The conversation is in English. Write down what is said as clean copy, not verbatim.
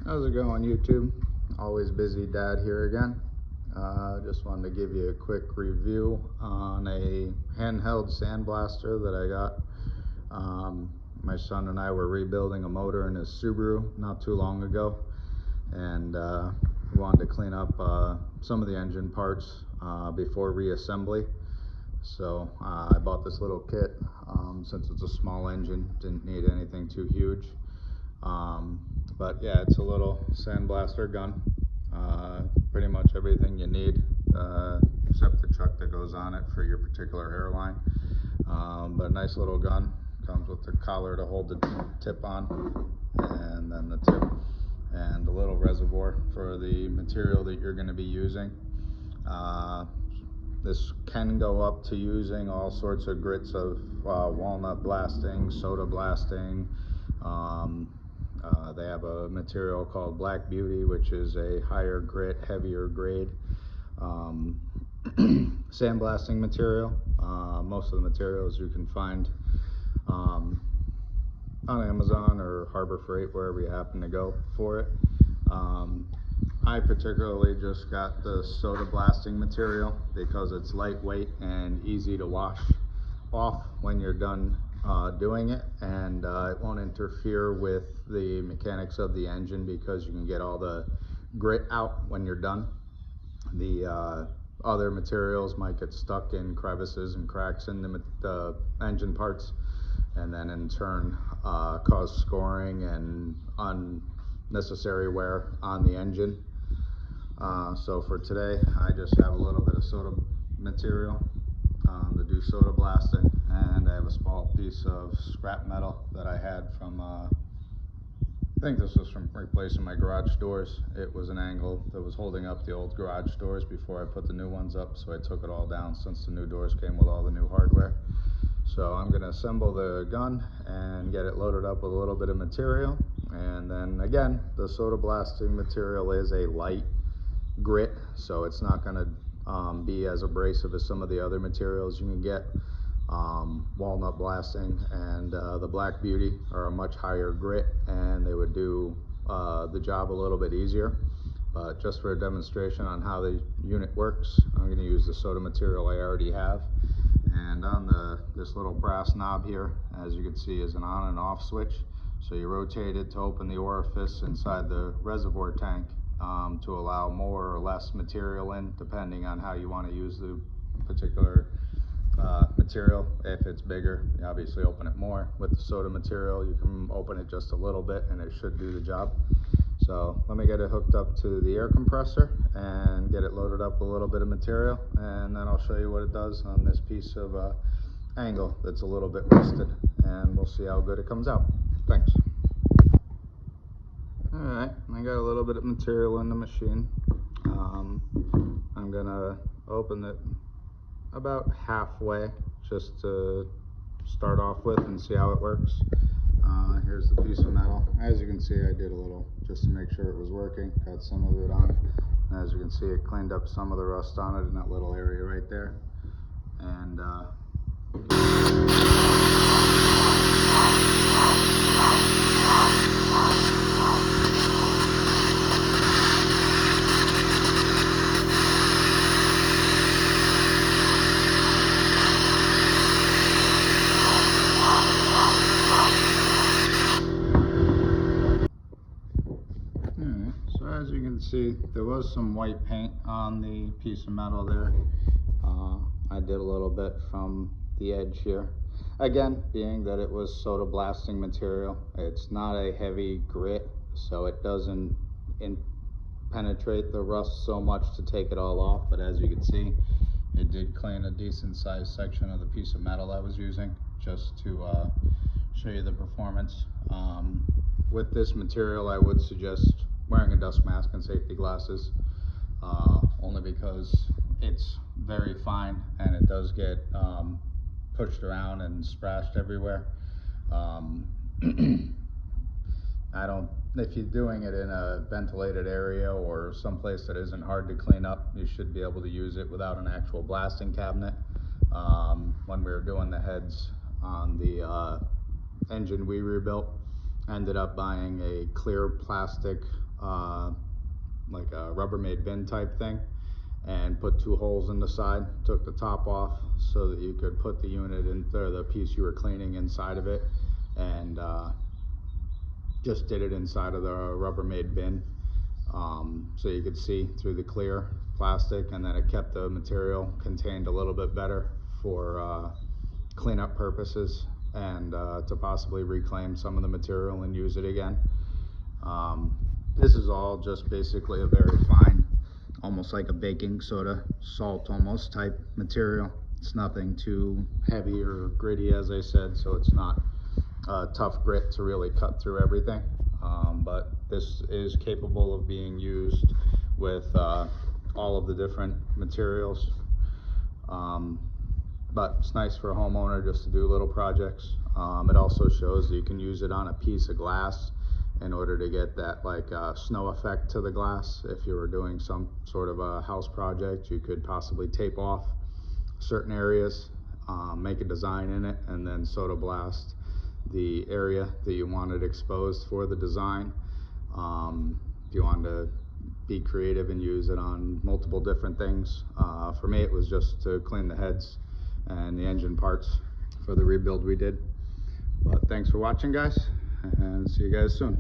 How's it going, YouTube? Always busy dad here again. Just wanted to give you a quick review on a handheld sandblaster that I got. My son and I were rebuilding a motor in his Subaru not too long ago, and we wanted to clean up some of the engine parts before reassembly. So I bought this little kit. Since it's a small engine, didn't need anything too huge. But yeah, it's a little sandblaster gun. Pretty much everything you need, except the chuck that goes on it for your particular hairline. But a nice little gun. Comes with the collar to hold the tip on, and then the tip, and a little reservoir for the material that you're going to be using. This can go up to using all sorts of grits of walnut blasting, soda blasting. They have a material called Black Beauty, which is a higher grit, heavier grade sandblasting material. Most of the materials you can find on Amazon or Harbor Freight, wherever you happen to go for it. I particularly just got the soda blasting material because it's lightweight and easy to wash off when you're done doing it, and it won't interfere with the mechanics of the engine because you can get all the grit out when you're done. The other materials might get stuck in crevices and cracks in the engine parts, and then in turn cause scoring and unnecessary wear on the engine. So for today, I just have a little bit of soda material to do soda blasting, and I have a small piece of scrap metal that I had from, I think this was from replacing my garage doors. It was an angle that was holding up the old garage doors before I put the new ones up, so I took it all down since the new doors came with all the new hardware. So I'm going to assemble the gun and get it loaded up with a little bit of material, and then again, the soda blasting material is a light grit, so it's not going to be as abrasive as some of the other materials you can get. Walnut blasting and the Black Beauty are a much higher grit, and they would do the job a little bit easier. But just for a demonstration on how the unit works, I'm going to use the soda material I already have. And on this little brass knob here, as you can see, is an on and off switch. So you rotate it to open the orifice inside the reservoir tank to allow more or less material in, depending on how you want to use the particular material. If it's bigger, you obviously open it more. With the soda material, you can open it just a little bit and it should do the job. So let me get it hooked up to the air compressor and get it loaded up with a little bit of material, and then I'll show you what it does on this piece of angle that's a little bit rusted, and we'll see how good it comes out. Thanks. Alright, I got a little bit of material in the machine. I'm gonna open it about halfway just to start off with and see how it works. Here's the piece of metal. As you can see, I did a little just to make sure it was working. Got some of it on. As you can see, it cleaned up some of the rust on it in that little area right there. And so as you can see, there was some white paint on the piece of metal there. I did a little bit from the edge here. Again, being that it was soda blasting material, it's not a heavy grit, so it doesn't penetrate the rust so much to take it all off. But as you can see, it did clean a decent sized section of the piece of metal I was using, just to show you the performance. With this material, I would suggest wearing a dust mask and safety glasses, only because it's very fine and it does get pushed around and splashed everywhere. If you're doing it in a ventilated area or someplace that isn't hard to clean up, you should be able to use it without an actual blasting cabinet. When we were doing the heads on the engine we rebuilt, I ended up buying a clear plastic like a Rubbermaid bin type thing, and put 2 holes in the side, took the top off so that you could put the unit into the piece you were cleaning inside of it, and just did it inside of the Rubbermaid bin, so you could see through the clear plastic, and then it kept the material contained a little bit better for cleanup purposes, and to possibly reclaim some of the material and use it again. This is all just basically a very fine, almost like a baking soda, salt almost type material. It's nothing too heavy or gritty, as I said, so it's not tough grit to really cut through everything. But this is capable of being used with all of the different materials. But it's nice for a homeowner just to do little projects. It also shows that you can use it on a piece of glass in order to get that snow effect to the glass. If you were doing some sort of a house project, you could possibly tape off certain areas, make a design in it, and then soda blast the area that you wanted exposed for the design. If you wanted to be creative and use it on multiple different things. For me, it was just to clean the heads and the engine parts for the rebuild we did. But thanks for watching, guys, and see you guys soon.